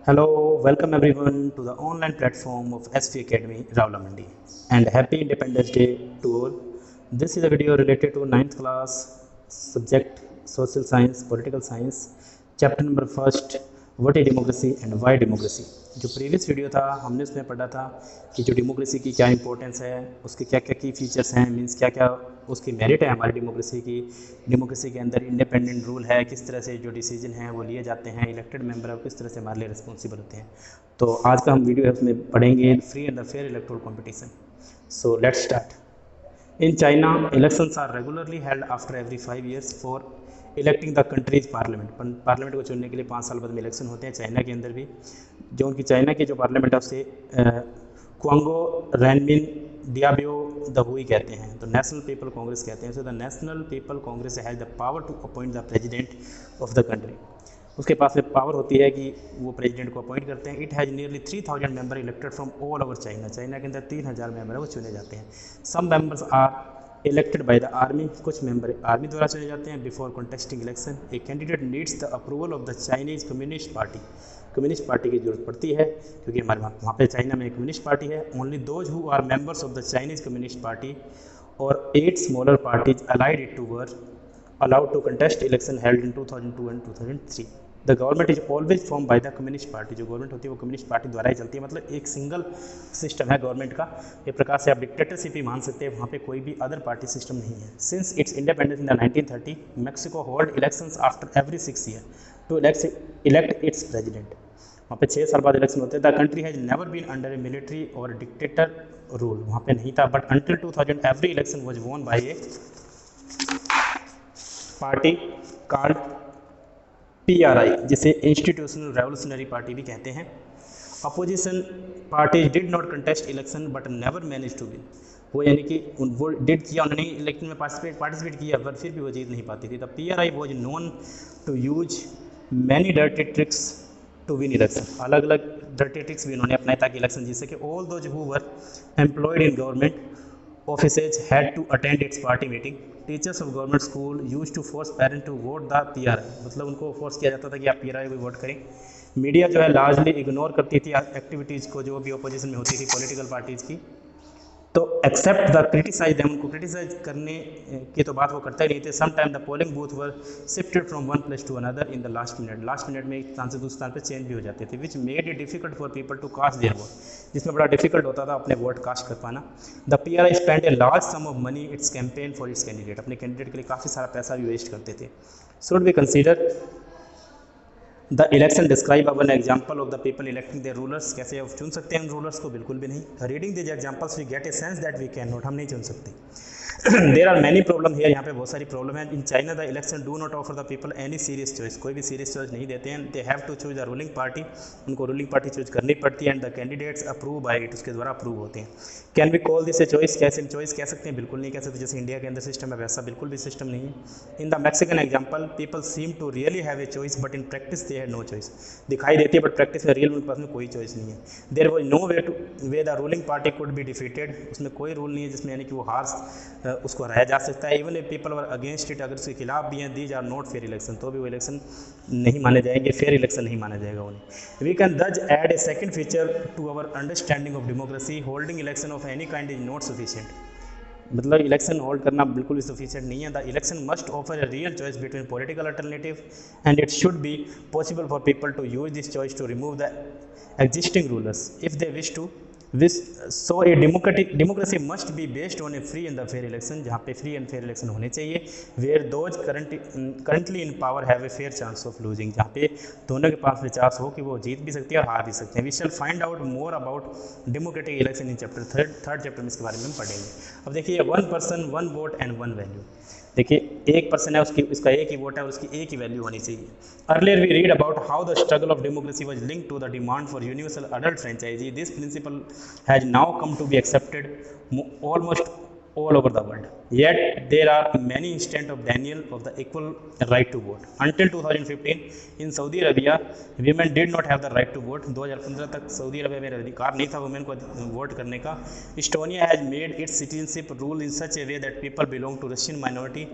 Hello, welcome everyone to the online platform of SV Academy Ravlamandi and happy Independence Day to all. This is a video related to ninth class subject social science, political science, chapter number first, what is democracy and why democracy. जो previous video था हमने उसमें पढ़ा था कि जो democracy की क्या इंपॉर्टेंस है, उसके क्या क्या की फीचर्स हैं, मीन्स क्या क्या उसकी मेरिट है हमारी डेमोक्रेसी की। डेमोक्रेसी के अंदर इंडिपेंडेंट रूल है, किस तरह से जो डिसीजन हैं वो लिए जाते हैं, इलेक्टेड मेंबर है किस तरह से हमारे लिए रिस्पॉन्सिबल होते हैं। तो आज का हम वीडियो है उसमें पढ़ेंगे free and the fair electoral competition. So let's start. In China, elections are regularly held after every 5 years for electing the countries parliament. Parliament को चुनने के लिए 5 साल बाद में इलेक्शन होते हैं चाइना के अंदर भी। जो उनकी चाइना की जो पार्लियामेंट है उसे क्वांगो रैनमिन डियाबियो द हुई कहते हैं, तो नेशनल पीपल कांग्रेस कहते हैं। So the national people congress has the power to appoint the president of the country. उसके पास में पावर होती है कि वो प्रेसिडेंट को अपॉइंट करते हैं। It has nearly 3000 member elected from all over China. China के अंदर 3000 मेंबर है वो चुने जाते हैं। Some members are elected by the army, कुछ मेंबर आर्मी द्वारा चुने जाते हैं। Before contesting election a candidate needs the approval of the Chinese communist party. Communist party की जरूरत पड़ती है क्योंकि हमारे वहाँ पे चाइना में एक कम्युनिस्ट पार्टी है। Only those who are members of the Chinese communist party और 8 smaller parties allied it to were allowed to contest election held in 2002 and 2003. The government is always form by the communist party. जो government होती है वो communist party द्वारा ही चलती है, मतलब एक सिंगल सिस्टम है गवर्नमेंट का। एक प्रकार से आप डिक्टेटरशिप ही मान सकते हैं, वहाँ पे कोई भी अदर पार्टी सिस्टम नहीं है। Since its independence in the 1930 Mexico hold elections after every 6 year to elect its president. वहाँ पे 6 साल बाद इलेक्शन होते हैं। The country has never been under a military और डिक्टेटर रूल, वहाँ पे नहीं था। But until 2000 every election was won by a party called PRI, जिसे इंस्टीट्यूशनल रेवोल्यूशनरी पार्टी भी कहते हैं। Opposition parties did not contest election but never manage to win. वो यानी कि वो डिड किया, उन्होंने इलेक्शन में पार्टिसिपेट किया पर फिर भी वो जीत नहीं पाती थी। The PRI was known to use many dirty tricks to win election. अलग अलग डर्टी ट्रिक्स भी उन्होंने अपनाए ताकि इलेक्शन जीत सके। All those who were employed in government offices had to attend its party meeting. Teachers of government school used to force parents to vote the PRI, मतलब उनको force किया जाता था कि आप PRI को वोट करें। मीडिया जो है लार्जली इग्नोर करती थी एक्टिविटीज़ को जो भी अपोजिशन में होती थी पॉलिटिकल पार्टीज़ की। तो एक्सेप्ट द क्रिटिसाइज देम, उनको क्रिटिसाइज करने की तो बात वो करता ही नहीं थे। Some time the polling booth were shifted from one place to another in the last minute. Last minute में एक स्थान से दूसरे स्थान पर चेंज भी हो जाते थे। Which made it difficult for people to cast their vote, जिसमें बड़ा डिफिकल्ट होता था अपने वोट कास्ट कर पाना। The PRI spend a large sum of money its campaign for its candidate. अपने कैंडिडेट के लिए काफ़ी सारा पैसा भी वेस्ट करते थे। Should be consider the election describe above example of the people electing the rulers. कैसे आप चुन सकते हैं रूलर्स को? बिल्कुल भी नहीं। Reading this examples we get a sense that we can not, हम नहीं चुन सकते। देर आर मैनी प्रॉब्लम है, यहाँ पे बहुत सारी प्रॉब्लम है। In China the election do not offer the people any serious choice, कोई भी सीरियस चॉइस नहीं देते हैं। They have to choose the ruling party, उनको रूलिंग पार्टी चूज करनी पड़ती है। And the candidates approve by it, उसके द्वारा अप्रूव होते हैं। Can we call this a choice? कैसे चॉइस कह सकते हैं? बिल्कुल नहीं कह सकते। जैसे इंडिया के अंदर सिस्टम है वैसा बिल्कुल भी सिस्टम नहीं है। In the Mexican example people seem to really have a choice but in practice they have no choice. दिखाई देती है बट प्रैक्टिस में रियल उनके पास में कोई चॉइस नहीं है। There was no way the ruling party could be defeated, उसमें कोई रूल नहीं है जिसमें यानी कि वो हार उसको हराया जा सकता है। Even a people were against it, अगर उसके खिलाफ भी हैं, these are not fair election, तो भी वो इलेक्शन नहीं माने जाएंगे, फेयर इलेक्शन नहीं माना जाएगा उन्हें। We can thus add a second feature to our understanding of democracy, holding election of any kind is not sufficient. मतलब इलेक्शन होल्ड करना बिल्कुल भी सफिशिएंट नहीं है। The election must offer a real choice between political alternative and it should be possible for people to use this choice to remove the existing rulers if they wish to. So a democracy must be based on A free and the fair election, जहाँ पे free and fair election होने चाहिए। Where those currently in power have a fair chance of losing, जहाँ पे दोनों के पास में चांस हो कि वो जीत भी सकती है और हार भी सकते हैं। We shall find out more about democratic election in chapter third chapter में इसके बारे में हम पढ़ेंगे। अब देखिए, one person one vote and one value. देखिए, एक पर्सन है, उसका एक ही वोट है और उसकी एक ही वैल्यू होनी चाहिए। Earlier we read about how the struggle of democracy was linked to the demand for universal adult franchise. This principle has now come to be accepted almost all over the world. Yet there are many instances of denial of the equal right to vote. Until 2015 in Saudi Arabia, women did not have the right to vote. 2015 तक Saudi Arabia में अधिकार नहीं था women को vote करने का। Estonia has made its citizenship rule in such a way that people belong to Russian minority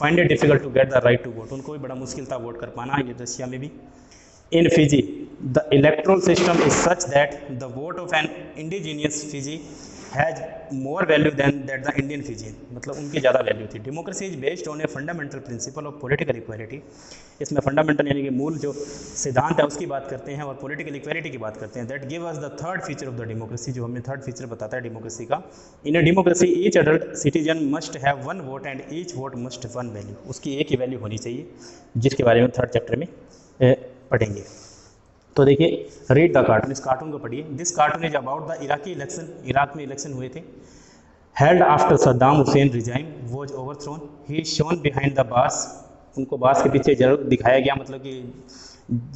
find it difficult to get the right to vote. उनको भी बड़ा मुश्किल था वोट कर पाना, ये रशिया में भी। In Fiji the electoral system is such that the vote of an indigenous Fiji has more value than that the Indian Fijian, मतलब उनकी ज़्यादा वैल्यू थी। Democracy is based on a fundamental principle of political equality. इसमें fundamental यानी कि मूल जो सिद्धांत है उसकी बात करते हैं और पॉलिटिकल इक्वालिटी की बात करते हैं। That give us the third feature of the democracy, जो हमें थर्ड फीचर बताता है डेमोक्रेसी का। In a democracy each adult citizen must have one vote and each vote must one value, उसकी एक ही वैल्यू होनी चाहिए, जिसके बारे में थर्ड चैप्टर में पढ़ेंगे। तो देखिए, रीड द कार्टून, इस कार्टून को पढ़िए। This cartoon is about the Iraqi election, Iraq में इलेक्शन हुए थे। Held after Saddam Hussain regime was overthrown, he shown behind the bars, उनको बार्स के पीछे जरूर दिखाया गया, मतलब कि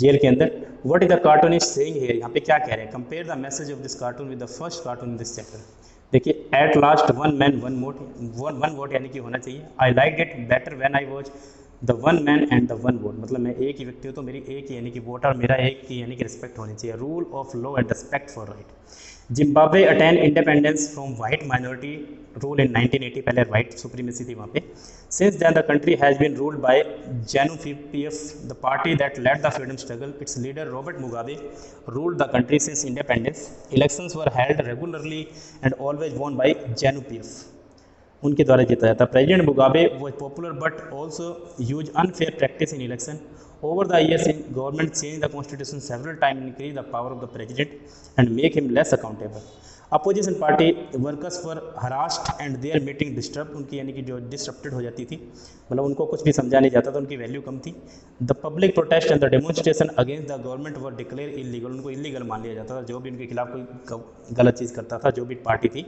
जेल के अंदर। What is the cartoon is saying here, यहाँ पे क्या कह रहे हैं? Compare the message of this cartoon with the first cartoon in this chapter. देखिए, at last one man one vote यानी कि होना चाहिए। I like it better when I was the one man and the one vote, मतलब मैं एक ही व्यक्ति हूँ तो मेरी एक ही यानी कि वोट और मेरा एक ही यानी कि रिस्पेक्ट होनी चाहिए। Rule of law and respect for right. Zimbabwe attain independence from white minority rule in 1980, पहले वाइट सुप्रीमेसी थी वहाँ पे। Since then the country has been ruled by ZANU-PF, the party that led the freedom struggle. Its leader Robert Mugabe ruled the country since independence. Elections were held regularly and always won by ZANU-PF, उनके द्वारा जीता जाता। President Mugabe was popular but also use unfair practice in election. Over the years, government changed the constitution several times, increased the power of the president and make him less accountable. Opposition party workers were harassed and their meeting disturb, उनकी यानी कि जो डिस्टर्प्टेड हो जाती थी, मतलब उनको कुछ भी समझा नहीं जाता था, उनकी वैल्यू कम थी। The public protest and the demonstration against the government were declare illegal, उनको इलीगल मान लिया जाता था जो भी उनके खिलाफ कोई गलत चीज़ करता था, जो भी पार्टी थी।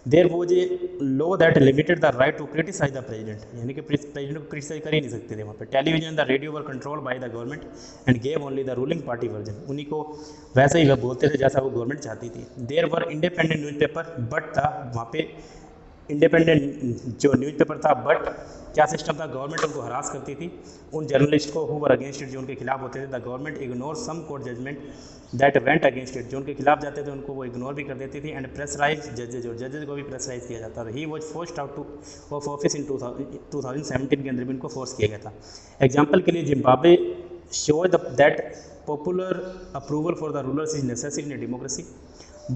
There was a law that limited the right to criticise the president, यानी कि प्रेजिडेंट को क्रिटिसाइज कर ही नहीं सकते थे वहाँ पर। Television the radio were control by the government and gave only the ruling party version, उन्हीं को वैसे ही वह बोलते थे जैसा वो गवर्नमेंट चाहती थी। There were independent newspaper but था, वहाँ पे इंडिपेंडेंट जो न्यूज़पेपर था, बट क्या सिस्टम था, गवर्नमेंट उनको हरास करती थी उन जर्नलिस्ट को हु वर अगेंस्ट इट, जो उनके खिलाफ होते थे। The government ignore some court judgement that went against it, जो उनके खिलाफ जाते थे उनको वो इग्नोर भी कर देती थी। एंड प्रेसराइज जजेज, और जजेज को भी प्रेसराइज किया जाता था। He was forced out two of office in 2017 के अंदर भी उनको फोर्स किया गया था। एग्जाम्पल के लिए Zimbabwe show that popular approval for the rulers is necessary in a democracy,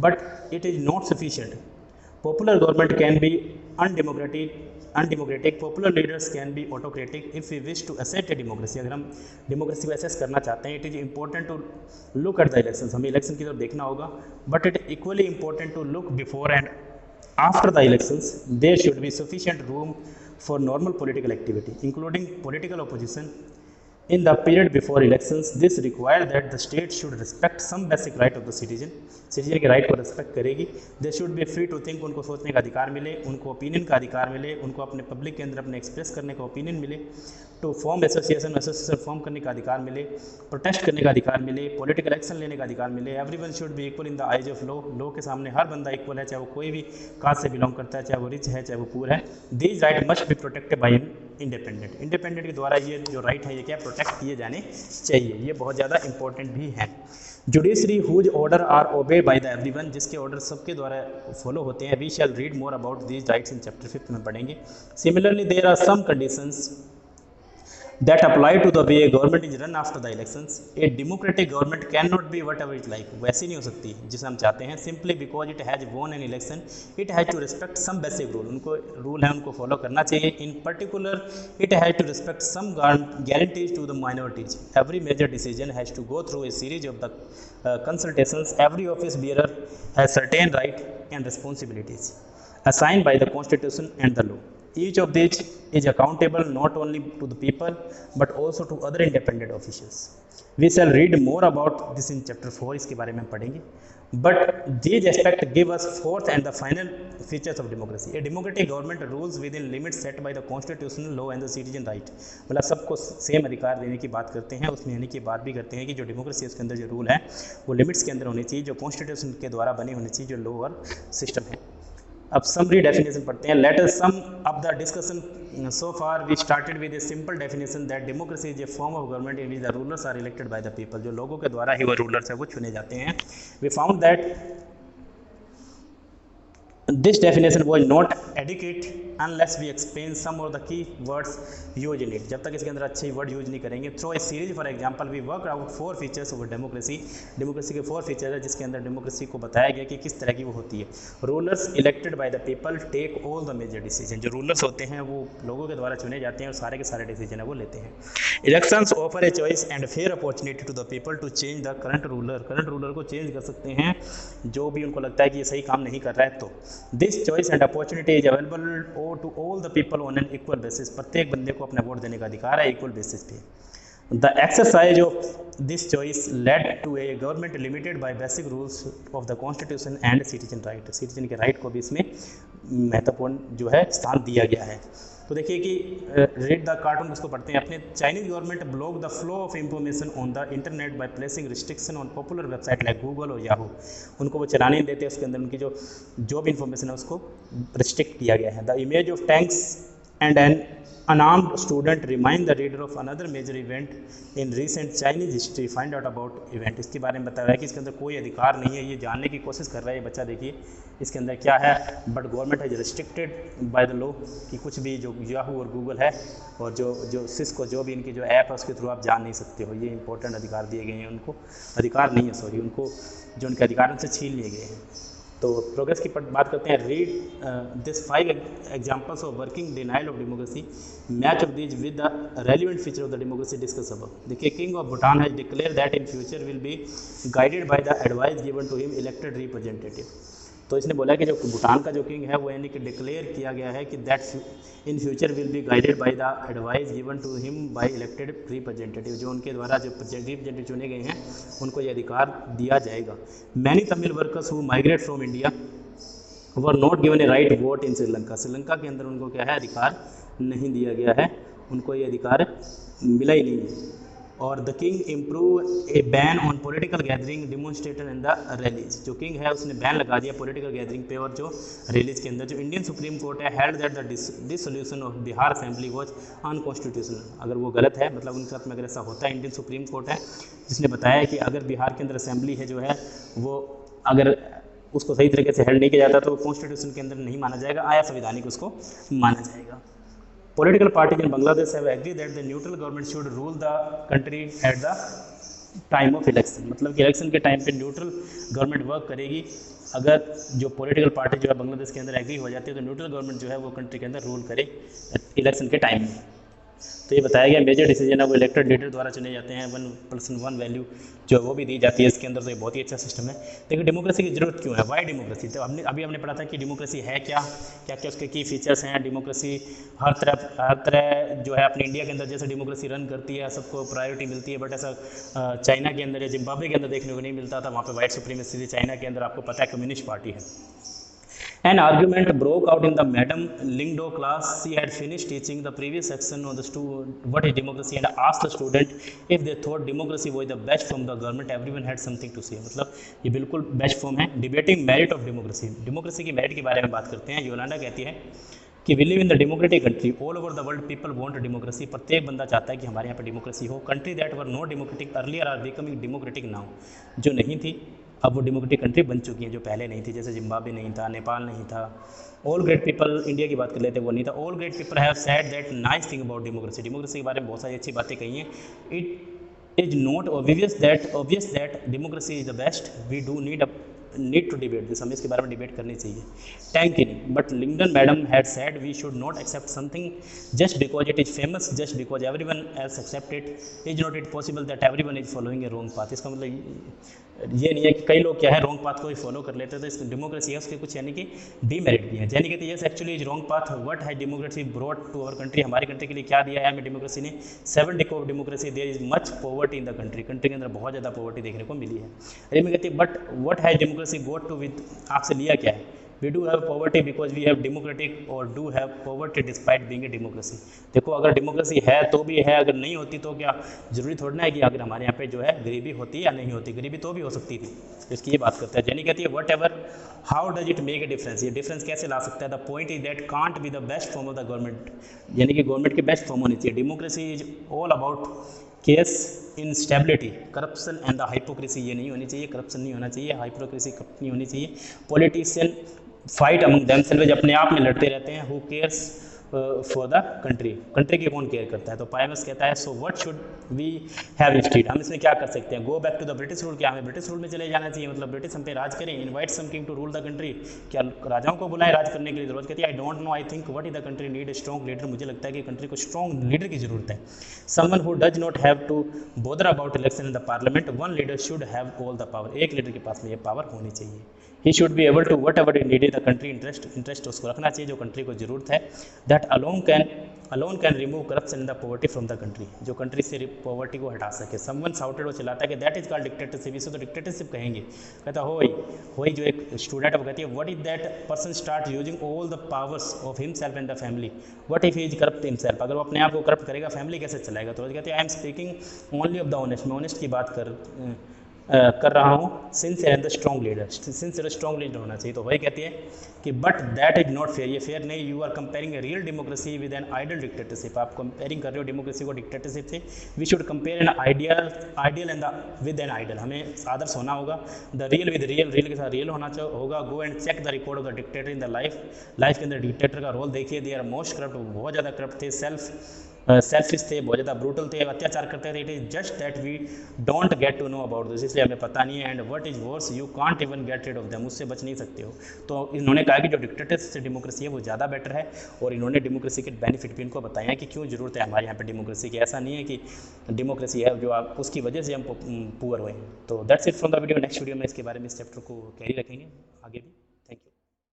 but it is not sufficient. Popular government can be undemocratic, popular leaders can be autocratic. If we wish to assess a democracy, अगर हम democracy को assess करना चाहते हैं, it is important to look at the elections, हमें election की तरफ देखना होगा, but it is equally important to look before and after the elections. There should be sufficient room for normal political activity, including political opposition. In the period before elections, this required that the state should respect some basic right of the citizen. Citizen के right को respect करेगी। They should be free to think, उनको सोचने का अधिकार मिले, उनको opinion का अधिकार मिले, उनको अपने पब्लिक के अंदर अपने एक्सप्रेस करने का ओपिनियन मिले। टू फॉर्म एसोसिएशन फॉर्म करने का अधिकार मिले, प्रोटेस्ट करने का अधिकार मिले, पॉलिटिकल एक्शन लेने का अधिकार मिले। Everyone should be equal in the eyes of law, law के सामने हर बंदा इक्वल है, चाहे वो कोई भी कास्ट से बिलोंग करता है, चाहे वो रिच है, चाहे वो पुअर है। These right must be protected by independent, independent के द्वारा ये जो राइट है ये क्या प्रोटेक्ट किए जाने चाहिए, ये बहुत ज़्यादा इंपॉर्टेंट भी है। Judiciary whose order are obeyed by the everyone, जिसके ऑर्डर सबके द्वारा फॉलो होते हैं। We shall read more about these rights in chapter 5 में पढ़ेंगे। Similarly there are some conditions that apply to the way a government is run after the elections. A democratic government cannot be whatever it like, वैसी नहीं हो सकती जिसे हम चाहते हैं। Simply because it has won an election, it has to respect some basic rule, उनको rule है उनको फॉलो करना चाहिए। In particular, it has to respect some guarantees to the minorities. Every major decision has to go through a series of the consultations. Every office bearer has certain right and responsibilities assigned by the constitution and the law. Each of these is accountable not only to the people but also to other independent officials. We shall read more about this in chapter 4, इसके बारे में पढ़ेंगे। But these aspects give us fourth and the final features of democracy. A democratic government rules within limits set by the constitutional law and the citizen right. मतलब सबको same अधिकार देने की बात करते हैं, उसमें यानी कि बात भी करते हैं कि जो डेमोक्रेसी है उसके अंदर जो रूल है वो लिमिट्स के अंदर होने चाहिए, जो कॉन्स्टिट्यूशन के द्वारा बने होने चाहिए, जो लॉ और सिस्टम है। अब समरी डेफिनेशन पढ़ते हैं। Let us sum up the discussion so far. We started with a simple definition that democracy is a form of government in which the rulers are elected by the people, जो लोगों के द्वारा ही वो rulers है वो चुने जाते हैं। We found that This definition was not adequate unless we explain some of the key words used in it. जब तक इसके अंदर अच्छे वर्ड यूज नहीं करेंगे. Through a series for example we work out 4 features of democracy. Democracy के 4 feature है जिसके अंदर डेमोक्रेसी को बताया गया कि किस तरह की वो होती है. Rulers elected by the people take all the major decision. जो रूलर्स होते हैं वो लोगों के द्वारा चुने जाते हैं और सारे के सारे डिसीजन है वो लेते हैं. Elections offer a choice and fair opportunity to the people to change the current ruler. Current ruler को चेंज कर सकते हैं जो भी उनको लगता है कि ये सही काम नहीं कर रहा है. तो this choice and opportunity is available to all the people on an equal basis. प्रत्येक बंदे को अपना वोट देने का अधिकार है इक्वल बेसिस पे. The exercise of this choice led to a government limited by basic rules of the constitution and citizen right. Citizen के राइट को भी इसमें महत्वपूर्ण जो है स्थान दिया गया है. तो देखिए कि रीड द कार्टून किसको पढ़ते हैं अपने. Chinese government block the flow of information on the internet by placing restriction on popular website like Google और याहू. उनको वो चलाने नहीं देते, उसके अंदर उनकी जो भी इंफॉर्मेशन है उसको रिस्ट्रिक्ट किया गया है. The image of tanks and an unarmed student remind the reader of another major event in recent Chinese history. Find out about event. इसके बारे में बताया है कि इसके अंदर कोई अधिकार नहीं है, ये जानने की कोशिश कर रहा है ये बच्चा. देखिए इसके अंदर क्या है, but government has restricted by the law कि कुछ भी जो याहू और गूगल है और जो सिस्को जो भी इनकी जो ऐप है उसके थ्रू आप जान नहीं सकते हो. ये इंपॉर्टेंट अधिकार दिए गए हैं उनको. अधिकार नहीं है सॉरी, उनको जो उनके अधिकार उनसे छीन लिए गए हैं. तो प्रोग्रेस की बात करते हैं. Read this 5 examples of working denial of democracy. Match of these with the relevant feature of the democracy discuss above. देखिए king of Bhutan has declare that in future will be guided by the advice given to him elected representative. तो इसने बोला कि जो भूटान का जो king है वो यानी कि डिक्लेयर किया गया है कि that in future will be guided by the advice given to him by elected representative. जो उनके द्वारा जो रिप्रेजेंटेटिव चुने गए हैं उनको ये अधिकार दिया जाएगा. Many Tamil workers who migrate from India were not given A right vote in Sri Lanka. Sri Lanka के अंदर उनको क्या है, अधिकार नहीं दिया गया है, उनको ये अधिकार मिला ही नहीं है. और the king improve A ban on political gathering demonstrator in the rallies. जो किंग है उसने बैन लगा दिया पॉलिटिकल गैदरिंग पे और जो रैलीज के अंदर. जो इंडियन सुप्रीम कोर्ट है held that the dissolution of Bihar assembly was unconstitutional. अगर वो गलत है, मतलब उनके साथ में अगर ऐसा होता है, इंडियन सुप्रीम कोर्ट है जिसने बताया कि अगर बिहार के अंदर असेंबली है जो है वो अगर उसको सही तरीके से हेल्ड नहीं किया जाता तो कॉन्स्टिट्यूशन के अंदर नहीं माना जाएगा, आया संवैधानिक उसको माना जाएगा. Political parties in Bangladesh have agreed that the neutral government should rule the country at the time of election. मतलब कि इलेक्शन के टाइम पे न्यूट्रल गवर्नमेंट वर्क करेगी. अगर जो पॉलिटिकल पार्टी जो है बांग्लादेश के अंदर एग्री हो जाती है तो न्यूट्रल गवर्नमेंट जो है वो कंट्री के अंदर रूल करे इलेक्शन के टाइम में. तो ये बताया गया मेजर डिसीजन है वो इलेक्टेड लीडर द्वारा चुने जाते हैं. 1+1 वैल्यू जो वो भी दी जाती है इसके अंदर. तो ये बहुत ही अच्छा सिस्टम है. देखिए डेमोक्रेसी की जरूरत क्यों है, वाई डेमोक्रेसी. तो अभी हमने पढ़ा था कि डेमोक्रेसी है क्या क्या क्या उसके की फीचर्स हैं. डेमोक्रेसी हर तरह जो है अपने इंडिया के अंदर जैसे डेमोक्रेसी रन करती है सबको प्रायोरिटी मिलती है, बट ऐसा चाइना के अंदर या जिम्बाब्वे के अंदर देखने को नहीं मिलता था. वहाँ पर वाइट सुप्रीमेसी थी. चाइना के अंदर आपको पता है कम्युनिस्ट पार्टी है. An argument broke out in the Madam Lingdo class. She had finished teaching the previous section on the what is democracy and asked the student if they thought democracy was the best form of the government. Everyone had something to say. मतलब ये बिल्कुल best form है. Debating merit of democracy. Democracy की merit के बारे में बात करते हैं. योलांडा कहती है कि we live in the democratic country all over the world people want democracy. प्रत्येक बंदा चाहता है कि हमारे यहाँ पर डेमोक्रेसी हो. Country that were not democratic earlier are becoming democratic now. जो नहीं थी अब वो डेमोक्रेटिक कंट्री बन चुकी हैं जो पहले नहीं थी. जैसे जिम्बाब्वे नहीं था, नेपाल नहीं था. ऑल ग्रेट पीपल, इंडिया की बात कर लेते हैं, वो नहीं था. All great people have said that nice thing about democracy. Democracy के बारे में बहुत सारी अच्छी बातें कही हैं. It is not obvious that democracy is the best. We do need to debate this. हमें इसके बारे में डिबेट करनी चाहिए. टैंक नहीं. But Lyngdoh madam had said we should not accept something just because it is famous, just because everyone else accept it. Is not it possible that everyone is following A wrong path. इसका मतलब ये नहीं है कि कई लोग क्या है रॉन्ग पाथ को ही फॉलो कर लेते हैं. तो इस डेमोक्रेसी है उसके कुछ यानी कि डीमेरिट भी है. यानी कि yes actually is wrong path. What है democracy brought to our country. हमारी कंट्री के लिए क्या दिया है हमें डेमोक्रेसी ने. 7 डिको of democracy. There is much poverty in the country. Country के अंदर बहुत ज़्यादा पॉवर्टी देखने को मिली है. अरे मैं कहती बट व्हाट है डेमोक्रेसी गोट टू विद. आपसे लिया क्या है. We do have poverty because we have democratic और do have poverty despite being a democracy. देखो अगर डेमोक्रेसी है तो भी है, अगर नहीं होती तो क्या जरूरी थोड़ा ना है कि अगर हमारे यहाँ पे जो है गरीबी होती या नहीं होती. गरीबी तो भी हो सकती थी. इसकी ये बात करता है. जेनी कहती है what ever how does it make a difference. ये डिफरेंस कैसे ला सकता है. The point is that can't be the best form of the government. यानी कि गवर्नमेंट की बेस्ट फॉर्म होनी चाहिए. Democracy is all about case in stability, corruption and the hypocrisy. ये नहीं होनी चाहिए. करप्शन नहीं होना चाहिए, हाइपोक्रेसी नहीं होनी चाहिए. पॉलिटिशियन फाइट अमंग देमसेल्व्स, अपने आप में लड़ते रहते हैं। Who cares for the country, country की कौन केयर करता है। तो पाइमस कहता है so what should we have instead, हम इसमें क्या कर सकते हैं। Go back to the British rule, क्या हमें ब्रिटिश रूल में चले जाना चाहिए, मतलब ब्रिटिश हम पे राज करें। Invite some king to rule the country, क्या राजाओं को बुलाएं राज करने के लिए। जरूरत कहती है I don't know, I think what is the country need a strong leader, मुझे लगता है कि कंट्री को स्ट्रॉन्ग लीडर की जरूरत है। Someone who does not have to bother about election in the parliament, one leader should have all the power, एक leader के पास में ये पावर होनी चाहिए। He should be able to whatever needed the country interest, interest उसको रखना चाहिए जो कंट्री को जरूरत है। That alone can remove corruption in the poverty from the country, जो कंट्री से पॉवर्टी को हटा सके। समवन साउटेड, वो चिल्लाता है कि दैट इज कॉल्ड डिक्टेटरशिप, इसे तो डिक्टेटरशिप कहेंगे। कहता होई जो एक स्टूडेंट है वो कहती है what is that person start using all the powers of himself and the family, what if he is corrupt himself, अगर वो अपने आप को करप्ट करेगा फैमिली कैसे चलाएगा। तो कहते हैं I am speaking only of the honest, मैं ऑनेस्ट की बात कर रहा हूँ। Sincere and the strong leader, sincere strong leader होना चाहिए। तो वही कहती है कि but that is not fair, ये फेयर नहीं। You are comparing a real democracy with an ideal dictatorship, आप कंपेयरिंग कर रहे हो डेमोक्रेसी को डिक्टेटरशिप से। We should compare an ideal and the with an ideal, हमें आदर्श होना होगा। The real with real, real के साथ रियल होना होगा। Go and check the record of the dictator in the life के अंदर डिक्टेटर का रोल देखिए। दे आर मोस्ट करप्ट, बहुत ज़्यादा करप्ट थे, सेल्फिश थे, बहुत ज़्यादा ब्रूटल थे, अत्याचार करते थे। It is just that we don't get to know about this, इसलिए हमें पता नहीं है। And what is worse you can't even get rid of them, उससे बच नहीं सकते हो। तो इन्होंने कहा कि जो डिक्टेटर से डेमोक्रेसी है वो ज़्यादा बेटर है, और इन्होंने डेमोक्रेसी के बेनिफिट भी इनको बताया कि क्यों ज़रूरत है हमारे यहाँ पे डेमोक्रेसी की। ऐसा नहीं है कि डेमोक्रेसी है जो आप उसकी वजह से हम पुअर हुए हैं। तो that's it from the video. Next video में इसके बारे में इस चैप्टर को कैरी रखेंगे आगे भी।